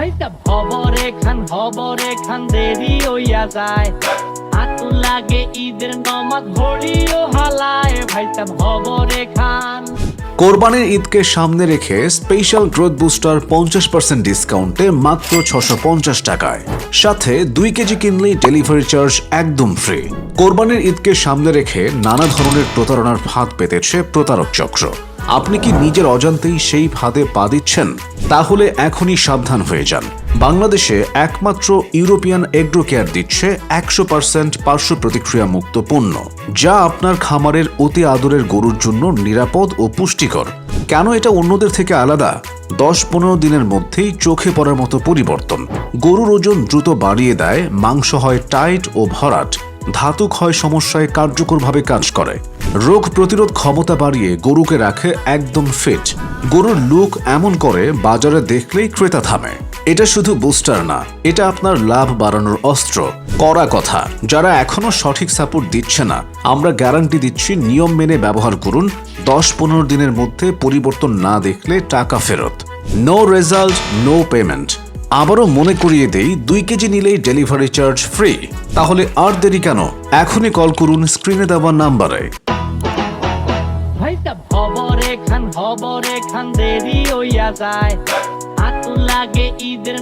ভাইটা হবরে খান দেরি হইয়া যায়, হাতু লাগে ঈদের নমাজ ঘড়িও হালায়, ভাইটা হবরে খান। কোরবানির ঈদকে সামনে রেখে স্পেশাল গ্রোথ বুস্টার 50% ডিসকাউন্টে মাত্র 650 টাকায়, সাথে 2 কেজি কিনলেই ডেলিভারি চার্জ একদম ফ্রি। কোরবানির ঈদকে সামনে রেখে নানা ধরনের প্রতারণার ফাঁদ পেতেছে প্রতারক চক্র। আপনি কি নিজের অজান্তেই সেই ফাঁদে পা দিচ্ছেন? তাহলে এখনই সাবধান হয়ে যান। বাংলাদেশে একমাত্র ইউরোপিয়ান এগ্রো কেয়ার দিচ্ছে 100% পার্শ্ব প্রতিক্রিয়া মুক্ত পণ্য, যা আপনার খামারের অতি আদরের গরুর জন্য নিরাপদ ও পুষ্টিকর। কেন এটা অন্যদের থেকে আলাদা? 10-15 দিনের মধ্যেই চোখে পড়ার মতো পরিবর্তন। গরুর ওজন দ্রুত বাড়িয়ে দেয়, মাংস হয় টাইট ও ভরাট, ধাতু ক্ষয় সমস্যায় কার্যকরভাবে কাজ করে, রোগ প্রতিরোধ ক্ষমতা বাড়িয়ে গরুকে রাখে একদম ফিট। গরুর লুক এমন করে বাজারে দেখলেই ক্রেতা থামে। এটা শুধু বুস্টার না, এটা আপনার লাভ বাড়ানোর অস্ত্র। কড়া কথা, যারা এখনো সঠিক সাপোর্ট দিচ্ছে না, আমরা গ্যারান্টি দিচ্ছি নিয়ম মেনে ব্যবহার করুন। 10-15 দিনের মধ্যে পরিবর্তন না দেখলে টাকা ফেরত। No result, no payment. আবারও মনে করিয়ে দেই, 2 কেজি নিলেই ডেলিভারি চার্জ ফ্রি। তাহলে আর দেরি কেন? এখনই কল করুন স্ক্রিনে দেওয়া নাম্বারে। ভাইটা হবরে খান দেরি হইয়া যায়, হাতু লাগে ঈদের